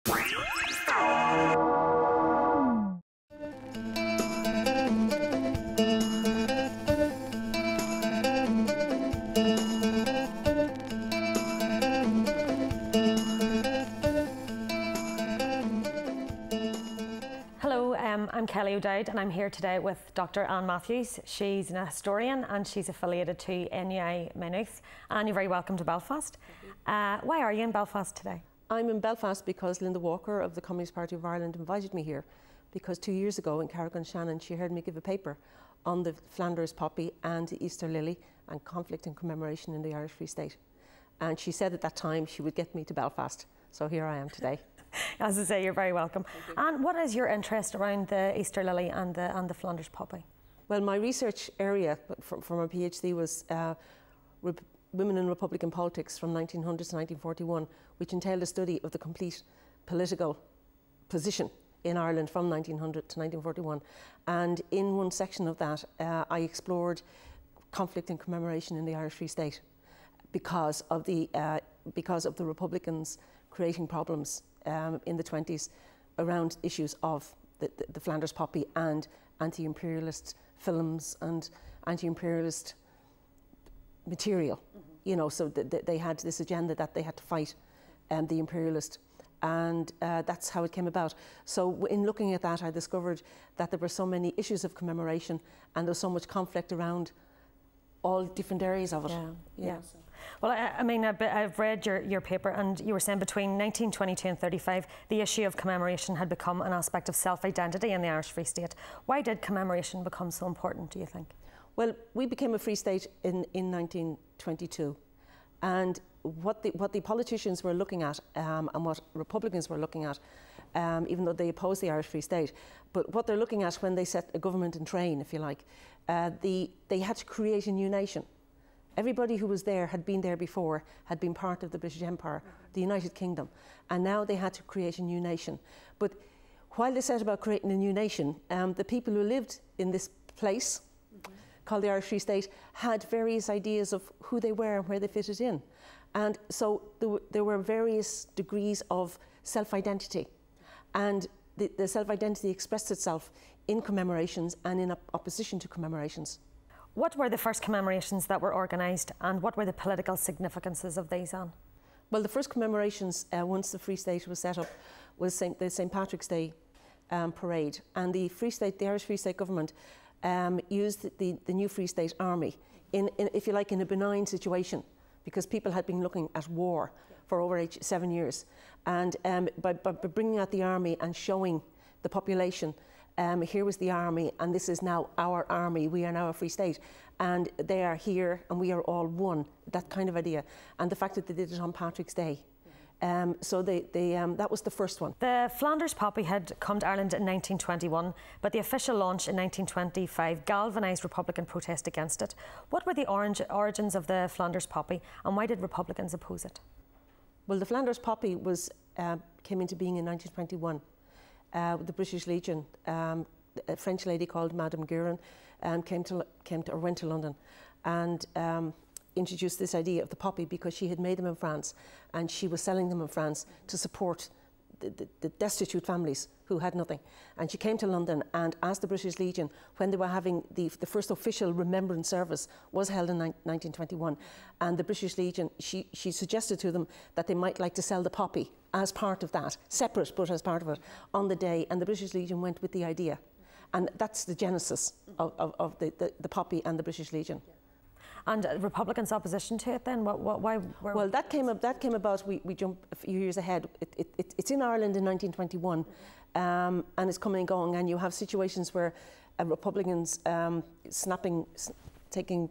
Hello, I'm Kelly O'Dowd and I'm here today with Dr. Anne Matthews. She's an historian and she's affiliated to NUI Maynooth. Anne, you're very welcome to Belfast. Why are you in Belfast today? I'm in Belfast because Linda Walker of the Communist Party of Ireland invited me here, because 2 years ago in Carrick-on-Shannon she heard me give a paper on the Flanders poppy and the Easter lily and conflict and commemoration in the Irish Free State. And she said at that time she would get me to Belfast. So here I am today. As I say, you're very welcome. And what is your interest around the Easter lily and the Flanders poppy? Well, my research area for my PhD was women in Republican politics from 1900 to 1941, which entailed a study of the complete political position in Ireland from 1900 to 1941. And in one section of that, I explored conflict and commemoration in the Irish Free State because of the Republicans creating problems in the 20s around issues of the Flanders poppy and anti-imperialist films and anti-imperialist material. You know, so they had this agenda that they had to fight the imperialist, and that's how it came about. So in looking at that, I discovered that there were so many issues of commemoration and there was so much conflict around all different areas of it. Yeah. Well, I mean, I've read your paper, and you were saying between 1922 and 35, the issue of commemoration had become an aspect of self-identity in the Irish Free State. Why did commemoration become so important, do you think? Well, we became a free state in 1922, and what the politicians were looking at and what Republicans were looking at, even though they opposed the Irish Free State, but what they're looking at when they set a government in train, if you like, they had to create a new nation. Everybody who was there had been there before, had been part of the British Empire, the United Kingdom, and now they had to create a new nation. But while they set about creating a new nation, the people who lived in this place, called the Irish Free State, had various ideas of who they were and where they fitted in. And so there were various degrees of self-identity, and the self-identity expressed itself in commemorations and in opposition to commemorations. What were the first commemorations that were organised, and what were the political significances of these, Anne? Well, the first commemorations, once the Free State was set up, was the St. Patrick's Day parade, and the Irish Free State government used the new Free State Army in, if you like, in a benign situation, because people had been looking at war for over 7 years, and by bringing out the army and showing the population, here was the army, and this is now our army, we are now a free state, and they are here and we are all one, that kind of idea. And the fact that they did it on Patrick's Day. So that was the first one. The Flanders poppy had come to Ireland in 1921, but the official launch in 1925 galvanised Republican protest against it. What were the origins of the Flanders poppy, and why did Republicans oppose it? Well, the Flanders poppy came into being in 1921. The British Legion, a French lady called Madame Guerin, went to London and introduced this idea of the poppy, because she had made them in France and she was selling them in France to support the destitute families who had nothing. And she came to London and asked the British Legion, when they were having the first official remembrance service was held in 1921, and the British Legion, she suggested to them that they might like to sell the poppy as part of that, separate but as part of it, on the day, and the British Legion went with the idea. And that's the genesis of the poppy and the British Legion. And Republicans' opposition to it then? Why? Well, that came about, we jump a few years ahead. It's in Ireland in 1921, and it's coming and going, and you have situations where Republicans taking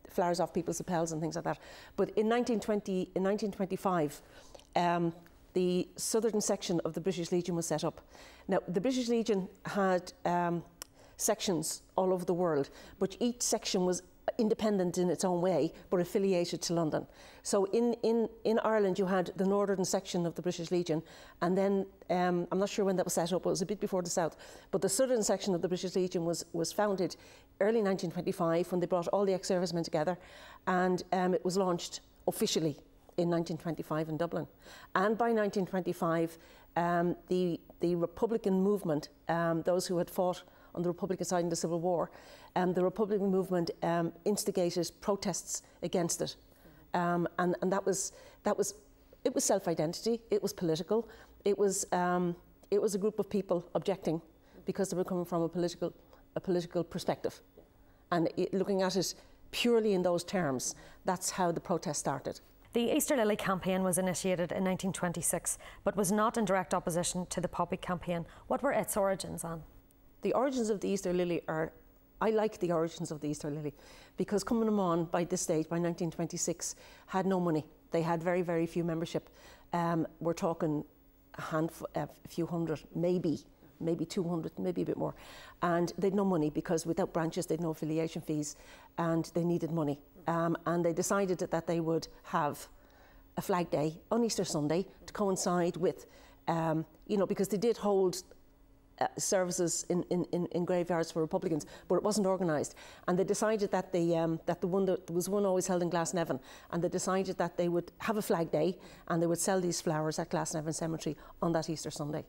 flowers off people's lapels and things like that. But in 1925, the southern section of the British Legion was set up. Now, the British Legion had sections all over the world, but each section was independent in its own way, but affiliated to London. So in Ireland you had the northern section of the British Legion, and then I'm not sure when that was set up, it was a bit before the south, but the southern section of the British Legion was founded early 1925 when they brought all the ex-servicemen together, and it was launched officially in 1925 in Dublin. And by 1925 The Republican movement, those who had fought on the Republican side in the Civil War, the Republican movement instigated protests against it, and that was it was self-identity. It was political. It was a group of people objecting because they were coming from a political perspective, and looking at it purely in those terms. That's how the protest started. The Easter Lily campaign was initiated in 1926, but was not in direct opposition to the Poppy campaign. What were its origins, Anne? The origins of the Easter Lily are, I like the origins of the Easter Lily, because Cumann na mBan by this stage, by 1926, had no money. They had very, very few membership. We're talking a handful, a few hundred, maybe 200, maybe a bit more. And they'd no money because without branches, they'd no affiliation fees, and they needed money. And they decided that they would have a Flag Day on Easter Sunday to coincide with, because they did hold services in graveyards for Republicans, but it wasn't organised. And they decided that there was one always held in Glasnevin, and they decided that they would have a Flag Day and they would sell these flowers at Glasnevin Cemetery on that Easter Sunday.